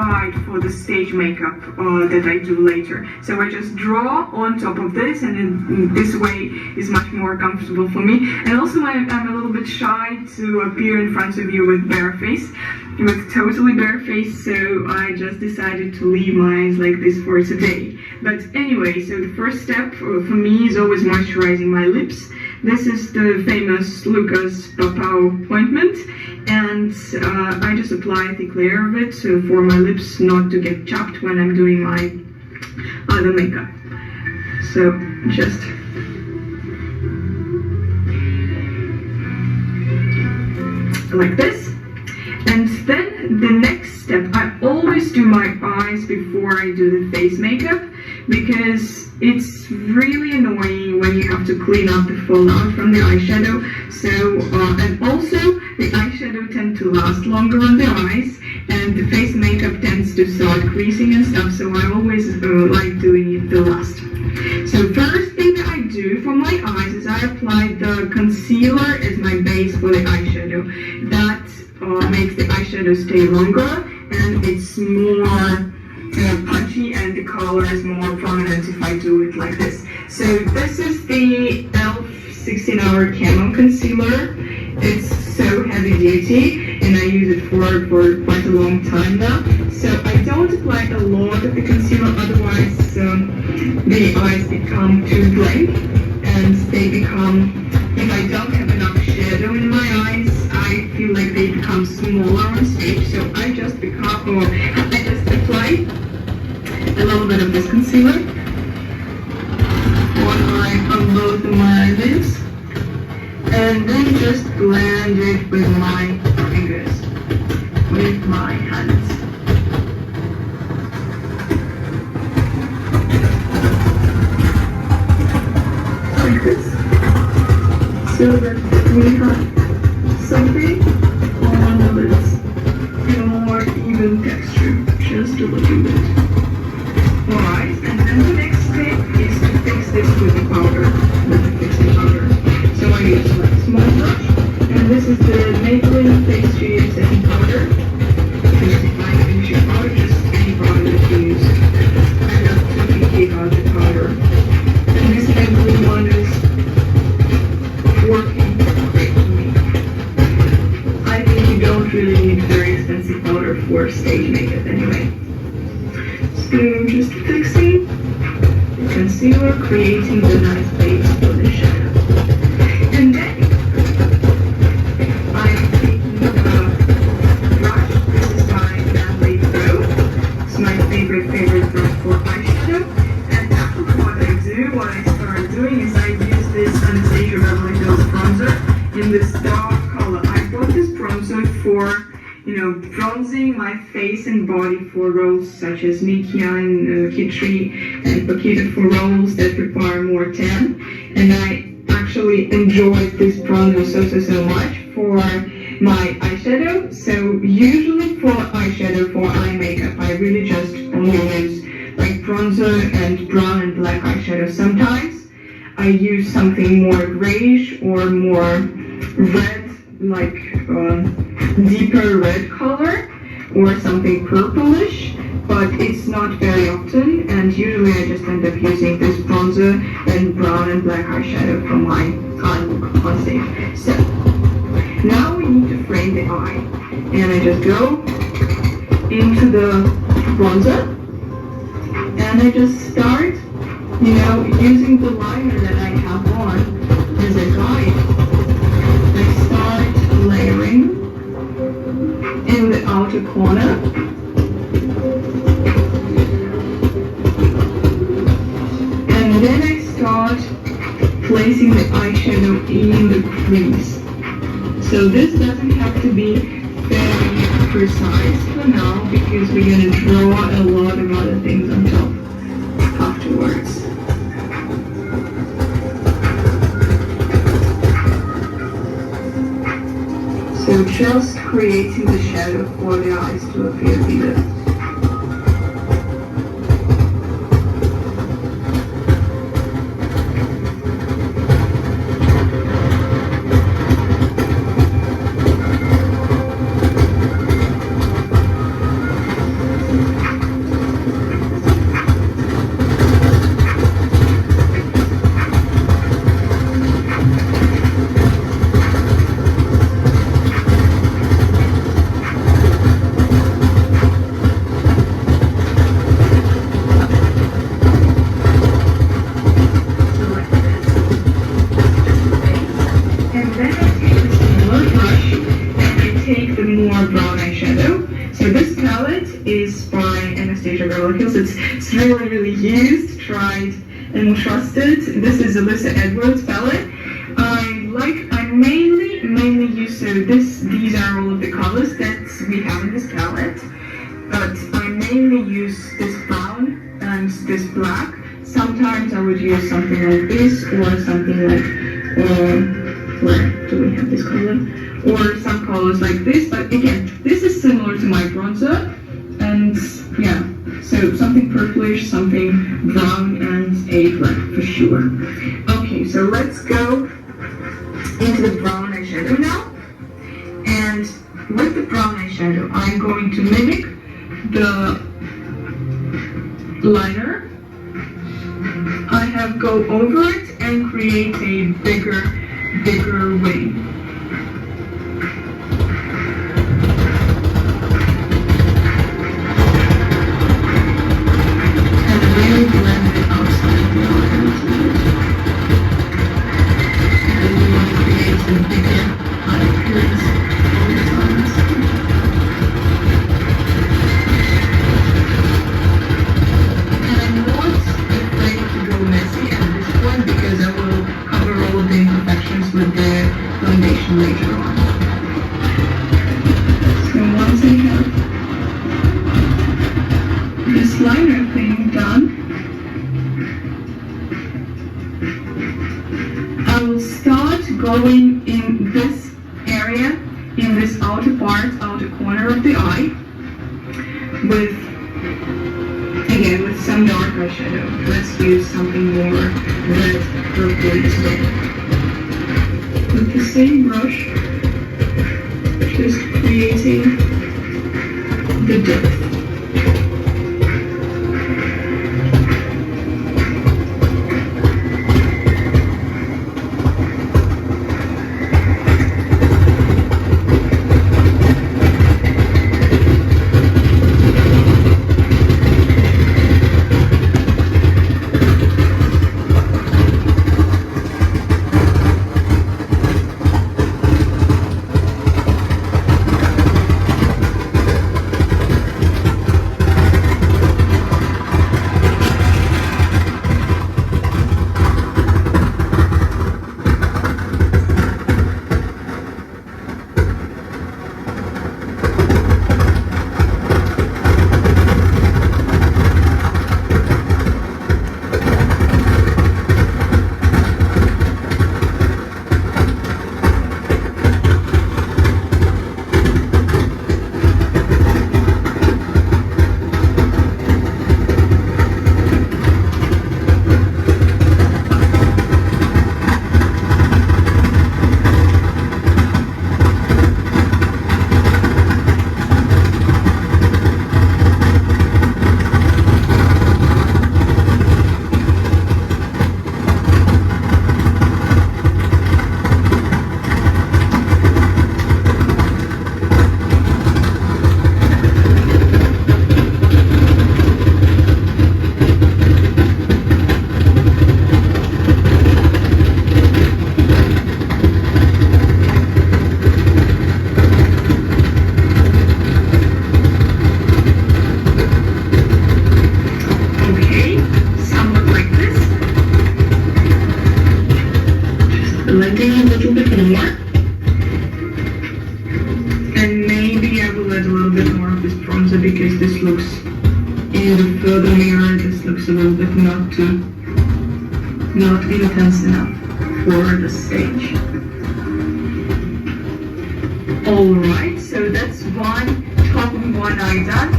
guide for the stage makeup that I do later. So I just draw on top of this, and in this way is much more comfortable for me. And also I'm a little bit shy to appear in front of you with bare face, with totally bare face, so I just decided to leave my eyes like this for today. But anyway, so the first step for me is always moisturizing my lips. This is the famous Lucas Papao ointment, and I just apply a thick layer of it for my lips not to get chapped when I'm doing my other makeup. So just like this. And then the next step, I always do my eyes before I do the face makeup, because it's really annoying when you have to clean up the fallout from the eyeshadow. So, and also the eyeshadow tends to last longer on the eyes, and the face makeup tends to start creasing and stuff, so I always like doing it the last. So first thing that I do for my eyes is I apply the concealer as my base for the eyeshadow. That makes the eyeshadow stay longer, and it's more punchy, and the color is more prominent if I do it like this. So this is the e.l.f. 16-hour Camo Concealer. It's so heavy duty, and I use it for quite a long time now. So I don't apply a lot of the concealer, otherwise the eyes become too blank, and they become, if I don't have enough shadow in my eyes, I feel like they become smaller on stage. So I just apply a little bit of this concealer on both of my eyelids, and then just blend it with my fingers, with my hands. Like this. So that we have something on the lids in a more even texture, just a little bit. Alright, and then the next step is to fix this with the powder, with the fixing powder. So I use like a small brush, and this is the Maybelline Face Studio Setting Powder. Just apply the finishing powder, just any powder that you use. I just keep out the powder. And this Maybelline one is working great for me. I think you don't really need very expensive powder for stage makeup anyway. So just fixing the concealer, creating the nice base for the shadow. And then I'm taking the brush. This is my Natalie Pro. It's my favorite brush for eyeshadow. And after what I start doing is I use this Anastasia Beverly Hills bronzer in this dark color. I bought this bronzer for bronzing my face and body for roles such as Mikia and Kitri and Paquita, for roles that require more tan. And I actually enjoyed this bronzer so much for my eyeshadow. So usually for eyeshadow, for eye makeup, I really just only use like bronzer and brown and black eyeshadow. Sometimes I use something more grayish or more red, like deeper red color, or something purplish, but it's not very often, and usually I just end up using this bronzer and brown and black eyeshadow for my eye look on stage. So now we need to frame the eye, and I just go into the bronzer, and I just start using the liner that I have on as a guide. I start layering in the outer corner, and then I start placing the eyeshadow in the crease. So this doesn't have to be very precise for now, because we're going to draw a lot of other things on top afterwards. So just creating the shadow for the eyes to appear bigger. So this palette is by Anastasia Beverly Hills. It's really, really used, tried, and trusted. This is Alyssa Edwards palette. I mainly use, so these are all of the colors that we have in this palette, but I mainly use this brown and this black. Sometimes I would use something like this, or something like, where do we have this color? Or some colors like this, but again, this is similar to my bronzer, and yeah, so something purplish, something brown, and a black for sure. Okay, so let's go into the brown eyeshadow now, and with the brown eyeshadow, I'm going to mimic the liner. I have go over it and create a bigger wing. And really blend it outside the eye. And we want to create a bigger eye appearance all the time. And I'm not afraid to go messy at this point because I will cover all of the imperfections with the foundation later on. So once I have this liner thing done, I will start going in this area, in this outer part, outer corner of the eye, with, again, with some dark eyeshadow. Let's use something more red, purpley today. With the same brush, just creating the depth. Blending a little bit more, and maybe I will add a little bit more of this bronzer because this looks, in the further mirror, this looks a little bit not intense enough for the stage. Alright, so that's one top of one eye done.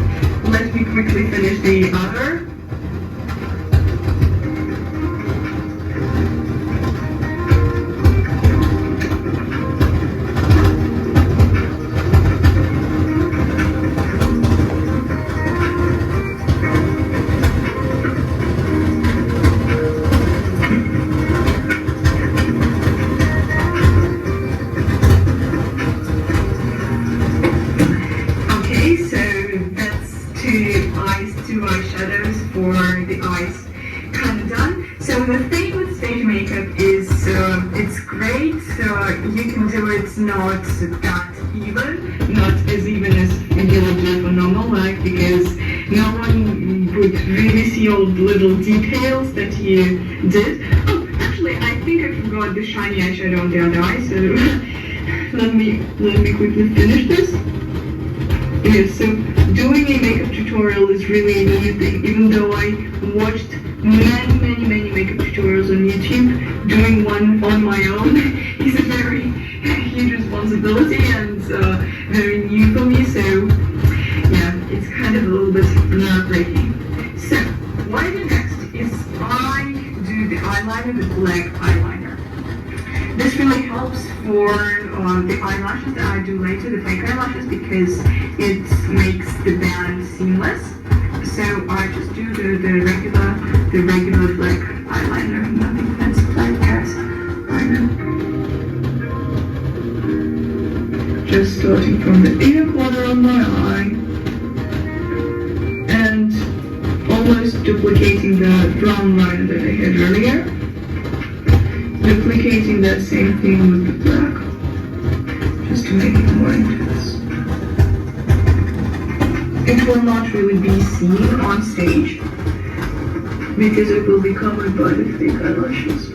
Let me quickly finish the other. Two eyeshadows for the eyes kind of done. So the thing with stage makeup is it's great, so you can do it not that even, not as even as you would do for normal all like, because no one would really see all the little details that you did. Oh, actually, I think I forgot the shiny eyeshadow on the other eye, so let me quickly finish this. Yes, so doing a makeup tutorial is really a new thing. Even though I watched many makeup tutorials on YouTube, doing one on my own is a very huge responsibility and very new for me, so yeah, it's kind of a little bit nerve-wracking. So, what I do next is I do the eyeliner, the black eyeliner. This really helps for the eyelashes that I do later, the fake eyelashes, because it makes the band seamless. So I just do the regular black eyeliner, nothing fancy like that. I know. Just starting from the inner corner of my eye and almost duplicating the brown line that I had earlier. Duplicating that same thing with the black, just to make it more intense. It will not really be seen on stage, because it will be covered by the fake eyelashes.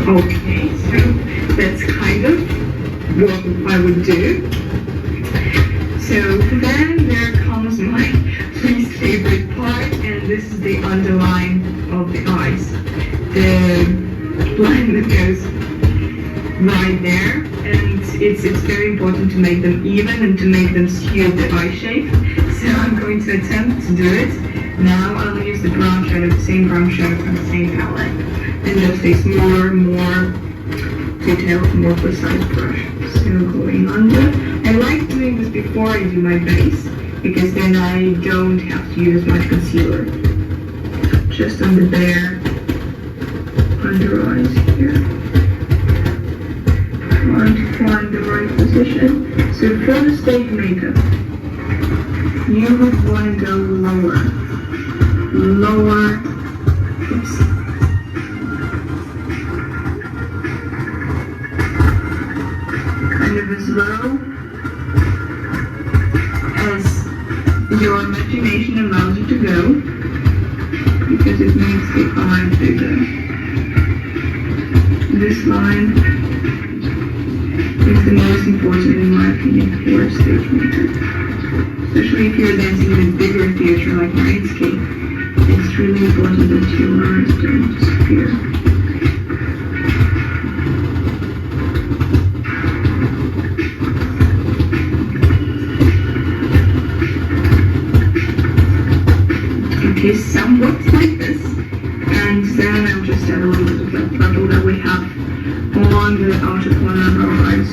Okay, so that's kind of what I would do. So then there comes my least favorite part, and this is the underline of the eyes. The line that goes right there, and it's very important to make them even and to make them skew the eye shape. So I'm going to attempt to do it. Now I'll use the brown shadow, the same brown shadow from the same palette, and just a smaller, more detailed, more precise brush. So going under. I like doing this before I do my base, because then I don't have to use much concealer. Just on the bare under eyes here. Trying to find the right position. So for the stage makeup, you would want to go lower. Oops. Kind of as low as your imagination allows you to go, because it makes the eye bigger. This line is the most important in my opinion for stage makeup. Especially if you're dancing in a bigger theater like Nightscape. It's really important that your eyes don't disappear. Okay, somewhat like this. And then I'll just add a little bit of that purple that we have on the outer corner of our eyes.